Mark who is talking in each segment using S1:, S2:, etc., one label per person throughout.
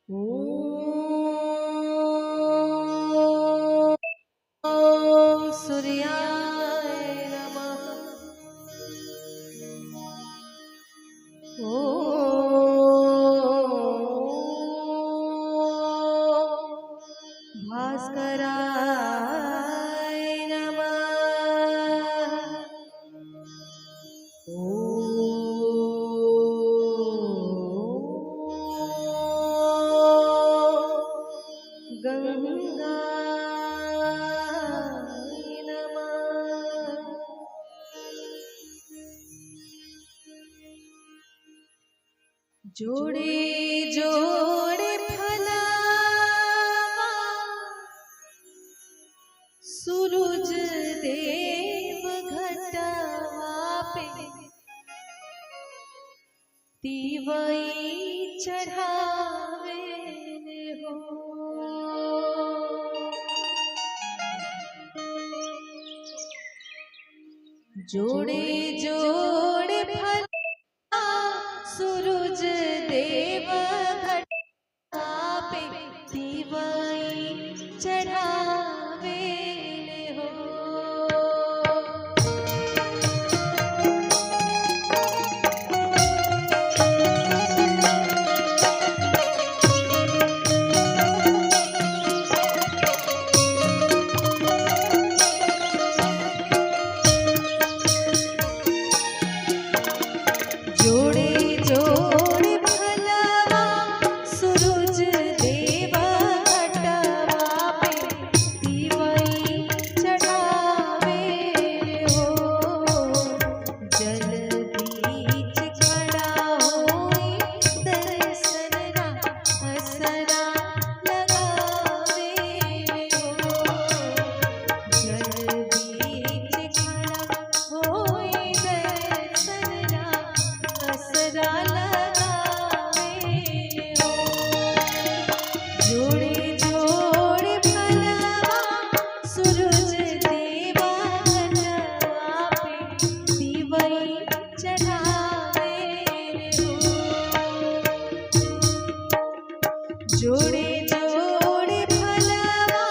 S1: ॐ सूर्याय नमः। ॐ भास्कराय नमः। गंगाय नमः। जोड़े जोड़े फलवा सूरज देव घटवा पे तिवई चढ़ावे हो। जोड़े जोड़े फलवा सूरज देव घटवा पे तिवई चढ़ावे हो। जोड़े जोड़े फलवा सूरज देव घटवा पे तिवई चढ़ावे हो। जल बीच खड़ा होई दर्शन रा असरा लगावे हो। जल बीच खड़ा होई दर्शन रा असरा लगावे हो। जोड़े जोड़े फलवा सूरज देव घटवा पे तिवई चढ़ावे हो। जोड़े जोड़े फलवा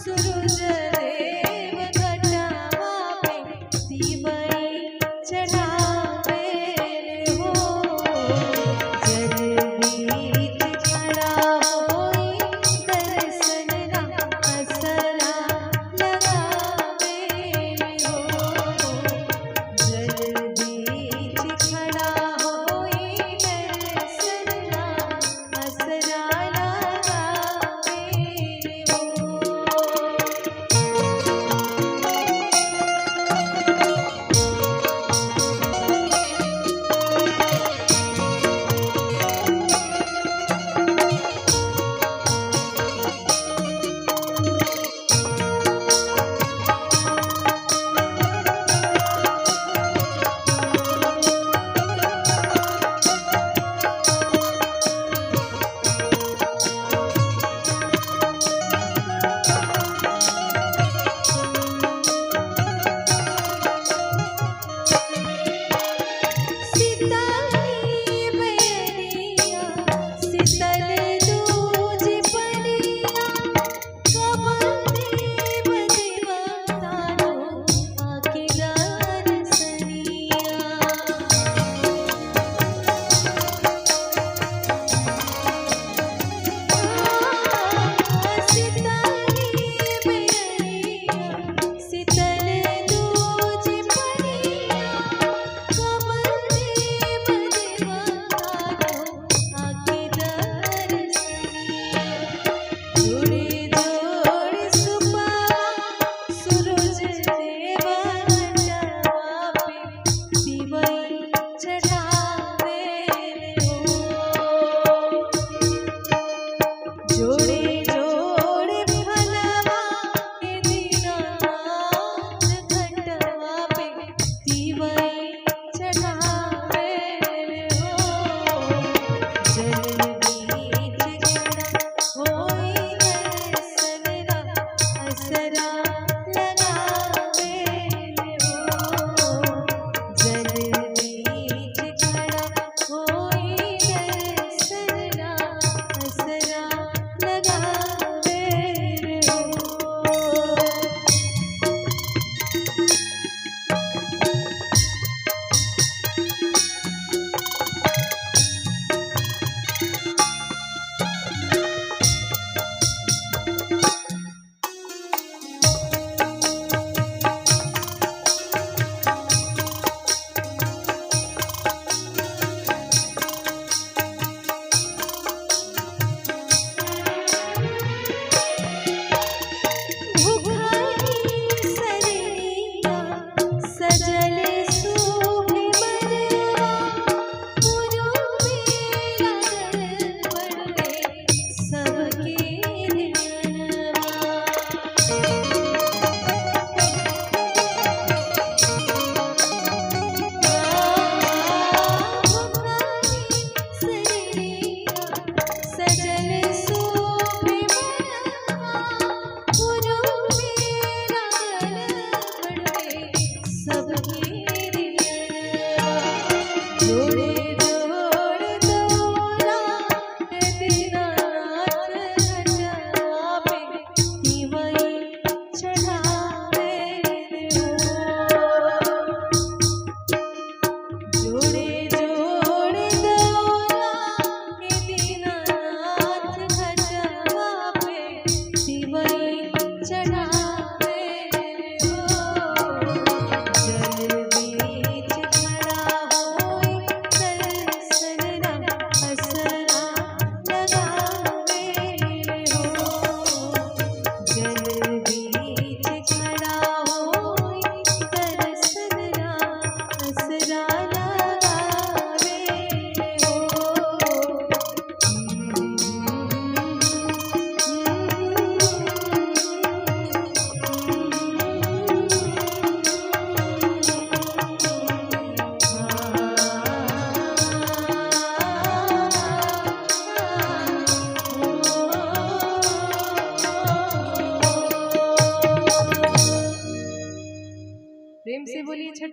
S1: सूरज देव घटवा पे तिवई चढ़ावे हो। जल बीच खड़ा होई दर्शन रा असरा लगावे हो। जल बीच खड़ा होई दर्शन रा असरा लगावे हो।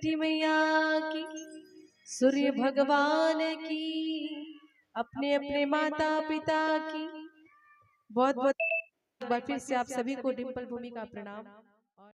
S1: छठी मैया की, सूर्य भगवान की, अपने अपने माता पिता की। बहुत बहुत एक बार फिर से आप सभी को डिम्पल भूमि का प्रणाम।